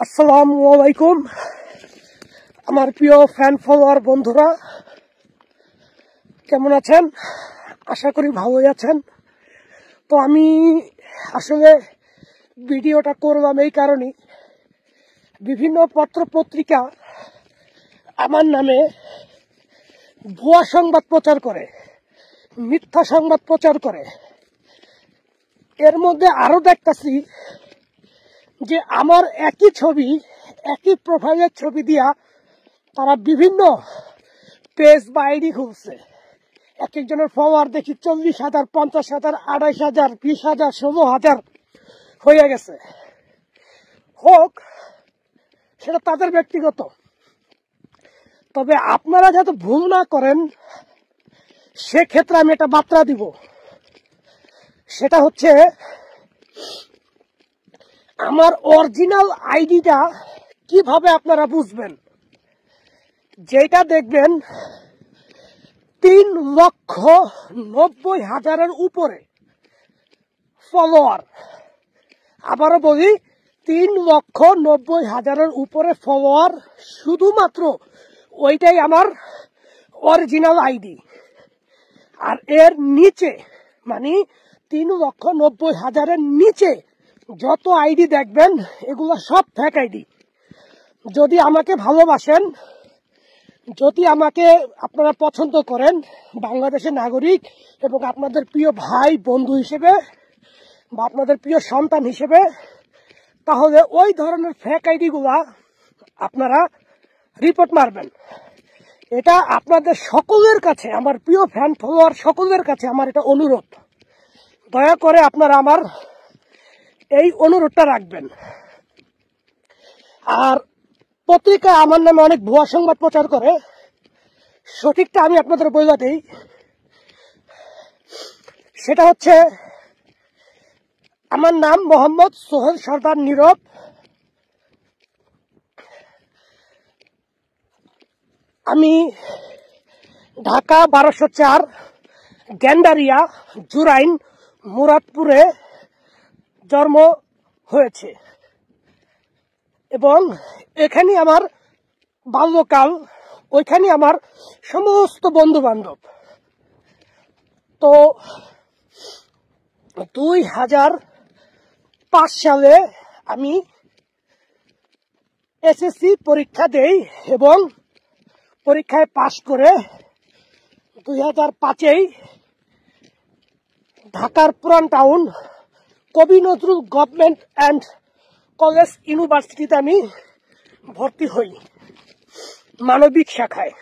আসসালামু আলাইকুম আমার প্রিয় ফ্যান ফলোয়ার বন্ধুরা, কেমন আছেন? আশা করি ভালোই আছেন। তো আমি আসলে ভিডিওটা করলাম এই কারণে, বিভিন্ন পত্র পত্রিকা আমার নামে ভুয়া সংবাদ প্রচার করে, মিথ্যা সংবাদ প্রচার করে। এর মধ্যে আরো দেখতেছি যে আমার একই ছবি, একই প্রোফাইলের ছবি দিয়া তারা বিভিন্ন পেজ বা আইডি খুলছে। এক একজনের ফলোয়ার দেখি 40,000, 50,000, 28,000, 20,000, 16,000 হয়ে গেছে। হোক, সেটা তাদের ব্যক্তিগত। তবে আপনারা যাতে ভুল না করেন সেক্ষেত্রে আমি একটা বার্তা দিব। সেটা হচ্ছে, আমার অরিজিনাল আইডিটা কিভাবে আপনারা বুঝবেন? যেটা দেখবেন 3,90,000 উপরে ফলোয়ার। আবারও বলি, 3,90,000 উপরে ফলোয়ার, শুধুমাত্র ওইটাই আমার অরিজিনাল আইডি। আর এর নিচে, মানে 3,90,000 নিচে যত আইডি দেখবেন এগুলো সব ফেক আইডি। যদি আমাকে ভালোবাসেন, যদি আমাকে আপনারা পছন্দ করেন বাংলাদেশের নাগরিক এবং আপনাদের প্রিয় ভাই বন্ধু হিসেবে বা আপনাদের প্রিয় সন্তান হিসেবে, তাহলে ওই ধরনের ফেক আইডি গুলা আপনারা রিপোর্ট মারবেন। এটা আপনাদের সকলের কাছে, আমার প্রিয় ফ্যান ফলোয়ার সকলের কাছে আমার এটা অনুরোধ। দয়া করে আপনারা আমার এই অনুরোধটা রাখবেন। আর পত্রিকা আমার নামে অনেক ভুয়া সংবাদ প্রচার করে, সঠিকটা আমি আপনাদের বলে দেই। সেটা হচ্ছে, আমার নাম মোহাম্মদ সোহেল সর্দার নীরব। আমি ঢাকা 1204 গ্যান্ডারিয়া জুরাইন মুরাদপুরে জন্ম হয়েছে এবং এখানে আমার বাল্যকাল, ওইখানে আমার সমস্ত বন্ধু বান্ধব। তো 2005 সালে আমি এসএসসি পরীক্ষা দেই এবং পরীক্ষায় পাশ করে 2005-এই ঢাকার পুরান টাউন কবি নজরুল গভর্নমেন্ট অ্যান্ড কলেজ ইউনিভার্সিটিতে আমি ভর্তি হই মানবিক শাখায়।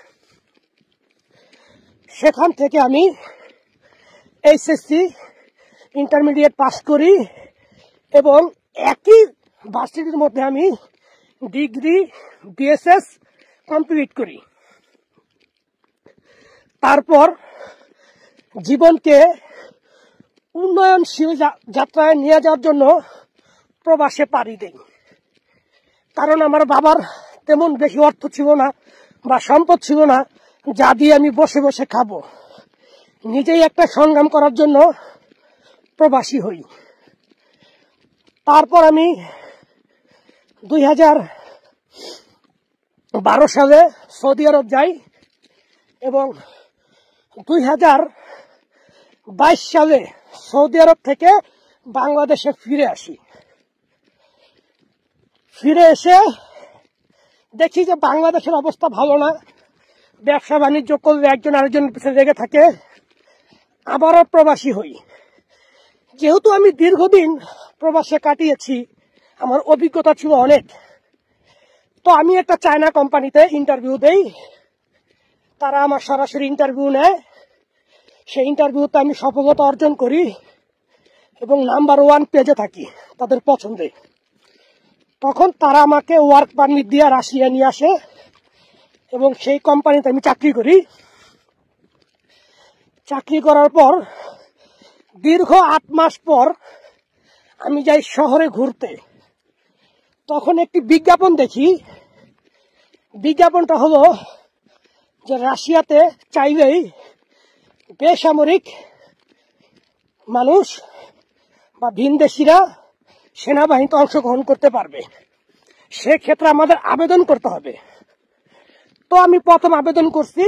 সেখান থেকে আমি এইচএসসি ইন্টারমিডিয়েট পাস করি এবং একই ভার্সিটির মধ্যে আমি ডিগ্রি বিএসএস কমপ্লিট করি। তারপর জীবনকে উন্নয়নশীল যাত্রায় নিয়ে যাওয়ার জন্য প্রবাসে পাড়ি দেই। কারণ আমার বাবার তেমন বেশি অর্থ ছিল না বা সম্পদ ছিল না যা দিয়ে আমি বসে বসে খাবো। নিজেই একটা সংগ্রাম করার জন্য প্রবাসী হই। তারপর আমি 2012 সালে সৌদি আরব যাই এবং 2022 সালে সৌদি আরব থেকে বাংলাদেশে ফিরে আসি। ফিরে এসে দেখি যে বাংলাদেশের অবস্থা ভালো না। ব্যবসা বাণিজ্য করলে একজন আরেকজনের পিছনে লেগে থাকে। আবারও প্রবাসী হই। যেহেতু আমি দীর্ঘদিন প্রবাসে কাটিয়েছি, আমার অভিজ্ঞতা ছিল অনেক। তো আমি একটা চায়না কোম্পানিতে ইন্টারভিউ দেই। তারা আমার সরাসরি ইন্টারভিউ নেয়। সেই ইন্টারভিউতে আমি সফলতা অর্জন করি এবং নাম্বার 1 পেজে থাকি তাদের পছন্দে। তখন তারা আমাকে ওয়ার্ক পারমিট দিয়ে রাশিয়া নিয়ে আসে এবং সেই কোম্পানিতে আমি চাকরি করি। চাকরি করার পর দীর্ঘ 8 মাস পর আমি যাই শহরে ঘুরতে। তখন একটি বিজ্ঞাপন দেখি। বিজ্ঞাপনটা হলো যে রাশিয়াতে চাইলেই বেসামরিক মানুষ বা ভিনদেশীরা সেনাবাহিনীতে অংশগ্রহণ করতে পারবে। সেক্ষেত্রে আমাদের আবেদন করতে হবে। তো আমি প্রথম আবেদন করছি,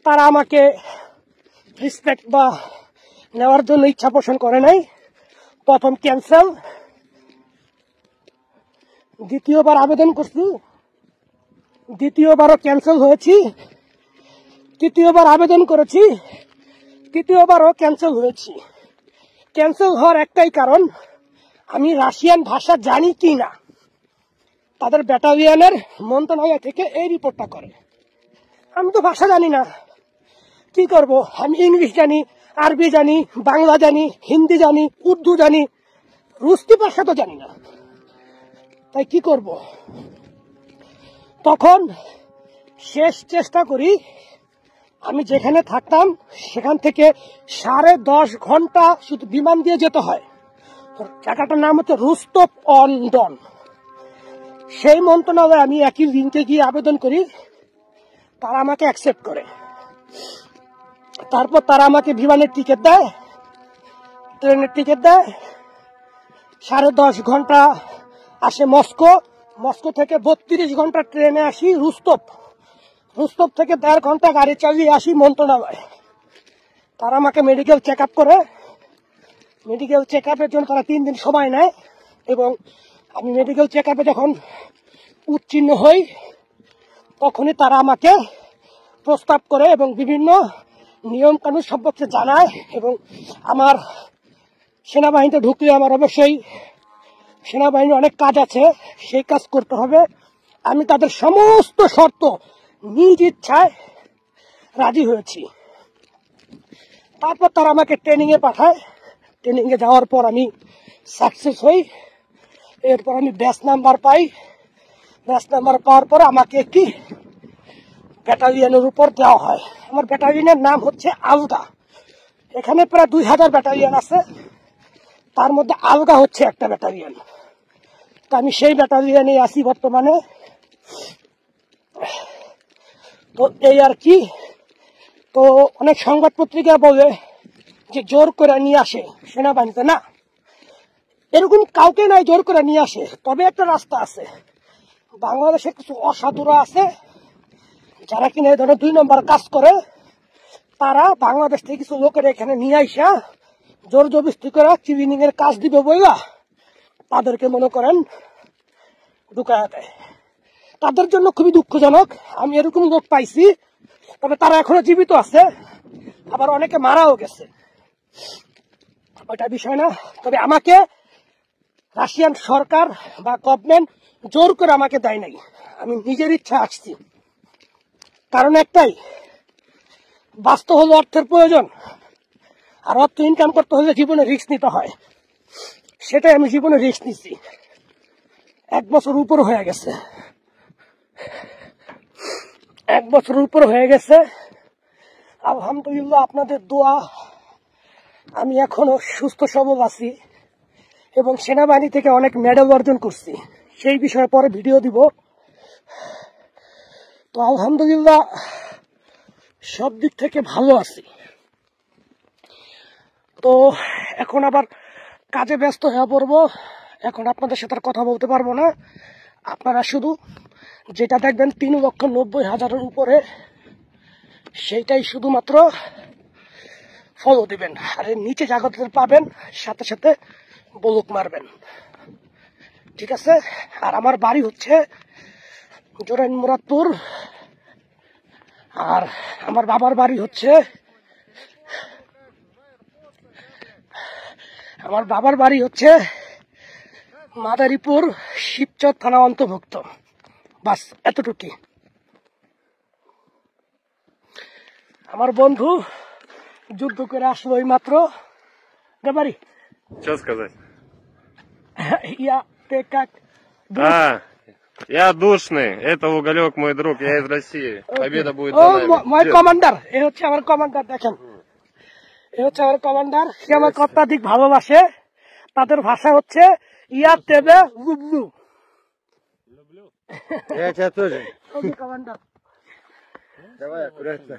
তারা আমাকে রেসপেক্ট বা নেওয়ার জন্য ইচ্ছা পোষণ করে নাই। প্রথম ক্যান্সেল, দ্বিতীয়বার আবেদন করছি, দ্বিতীয়বারও ক্যান্সেল হয়েছি, তৃতীয়বার আবেদন করেছি, তৃতীয়বারও ক্যান্সেল হয়েছি। ক্যান্সেল হওয়ার একটাই কারণ, আমি রাশিয়ান ভাষা জানি কি না। তাদের ব্যাটালিয়নের মন্ত্রণালয় থেকে এই রিপোর্টটা করে। আমি তো ভাষা জানি না, কি করব? আমি ইংলিশ জানি, আরবি জানি, বাংলা জানি, হিন্দি জানি, উর্দু জানি, রুস্তি ভাষা তো জানি না, তাই কি করব? তখন শেষ চেষ্টা করি, আমি যেখানে থাকতাম সেখান থেকে 10.5 ঘন্টা শুধু বিমান দিয়ে যেতে হয়। জায়গাটার নাম হচ্ছে রোস্টভ অন ডন। সেই মন্ত্রণালয়ে আমি একই লিঙ্কে গিয়ে আবেদন করি, তারা আমাকে অ্যাকসেপ্ট করে। তারপর তারা আমাকে বিমানের টিকিট দেয়, ট্রেনের টিকিট দেয়। 10.5 ঘন্টা আসে মস্কো, মস্কো থেকে 32 ঘন্টা ট্রেনে আসি রোস্টভ, রোস্টভ থেকে 1.5 ঘন্টা গাড়ি চালিয়ে আসি মন্ত্রণালয়। তারা আমাকে মেডিকেল চেক আপ করে। মেডিকেল চেক আপের জন্য তারা 3 দিন সময় নেয়, এবং আমি মেডিকেল চেক আপে যখন উত্তীর্ণ হই তখনই তারা আমাকে প্রস্তাব করে এবং বিভিন্ন নিয়ম কানুন সম্পর্কে জানায়। এবং আমার সেনাবাহিনীতে ঢুকলে আমার অবশ্যই সেনাবাহিনীর অনেক কাজ আছে, সেই কাজ করতে হবে। আমি তাদের সমস্ত শর্ত নিজ ইচ্ছায় রাজি হয়েছি। তারপর তারা আমাকে ট্রেনিং এ পাঠায়। ট্রেনিং এ যাওয়ার পর আমি সাকসেস হই। এরপর আমি ব্যাচ নাম্বার পাই। ব্যাচ নাম্বার পাওয়ার পর আমাকে একটি ব্যাটালিয়নের উপর দেওয়া হয়। আমার ব্যাটালিয়নের নাম হচ্ছে আলগা। এখানে প্রায় 2000 ব্যাটালিয়ন আছে, তার মধ্যে আলগা হচ্ছে একটা ব্যাটালিয়ন। তো আমি সেই ব্যাটালিয়নে আছি বর্তমানে। তো এই আর কি। তো অনেক সংবাদ পত্রিকা বলে যে জোর করে নিয়ে আসে সেনাবাহিনীতে, না, এরকম কাউকে নাই জোর করে নিয়ে আসে। তবে একটা রাস্তা আছে, বাংলাদেশে কিছু অসাধুরা আছে যারা কিনা এই ধরনের 2 নম্বর কাজ করে। তারা বাংলাদেশ থেকে কিছু লোকের এখানে নিয়ে আসা জোর জবরদস্তি করে ক্লিনিং এর কাজ দিবে বইলা তাদেরকে মনে করেন ঢুকায়া দেয়। তাদের জন্য খুবই দুঃখজনক, আমি এরকম লোক পাইছি। তবে তারা এখনো জীবিত আছে, আবার অনেকে মারাও গেছে, ওইটা বিষয় না। তবে আমাকে রাশিয়ান সরকার বা গভর্নমেন্ট জোর করে আমাকে দেয় নাই, আমি নিজের ইচ্ছা আসছি। কারণ একটাই, বাস্তব হলো অর্থের প্রয়োজন, আর অর্থ ইনকাম করতে হলে জীবনে রিস্ক নিতে হয়। সেটাই আমি জীবনে রিস্ক নিচ্ছি। 1 বছর উপর হয়ে গেছে, 1 বছর উপর হয়ে গেছে। আলহামদুলিল্লাহ, আপনাদের দোয়া আমি এখনো সুস্থ সবল আছি এবং সেনাবাহিনী থেকে অনেক মেডেল অর্জন করছি, সেই বিষয়ে পরে ভিডিও দিব। তো আলহামদুলিল্লাহ সব দিক থেকে ভালো আছি। তো এখন আবার কাজে ব্যস্ত হয়ে পড়বো। এখন আপনাদের সাথে কথা বলতে পারবো না। আপনারা শুধু যেটা দেখবেন 3,90,000-এর উপরে, সেইটাই শুধুমাত্র ফলো দিবেন। আর এর নিচে জাগতের পাবেন, সাথে সাথে বলুক মারবেন, ঠিক আছে? আর আমার বাড়ি হচ্ছে জোরাইন মুরাদপুর, আর আমার বাবার বাড়ি হচ্ছে মাদারীপুর শিবচর থানা অন্তর্ভুক্ত। বাস এতটুকুই। আমার বন্ধু যুদ্ধ করে আসলো ওই মাত্র। বাড়ি Что сказать? Я душный, это Уголек, мой друг, я из России. Победа будет за нами. মой কমান্ডার, এ হচ্ছে আমার কমান্ডার। দেখেন, এ হচ্ছে আমার কমান্ডার। সে আমাকে অত্যাধিক ভালোবাসে। তাদের ভাষা হচ্ছে ইয়া তেবে লুবলু। Я тебя тоже. কমান্ডার। Давай, аккуратно.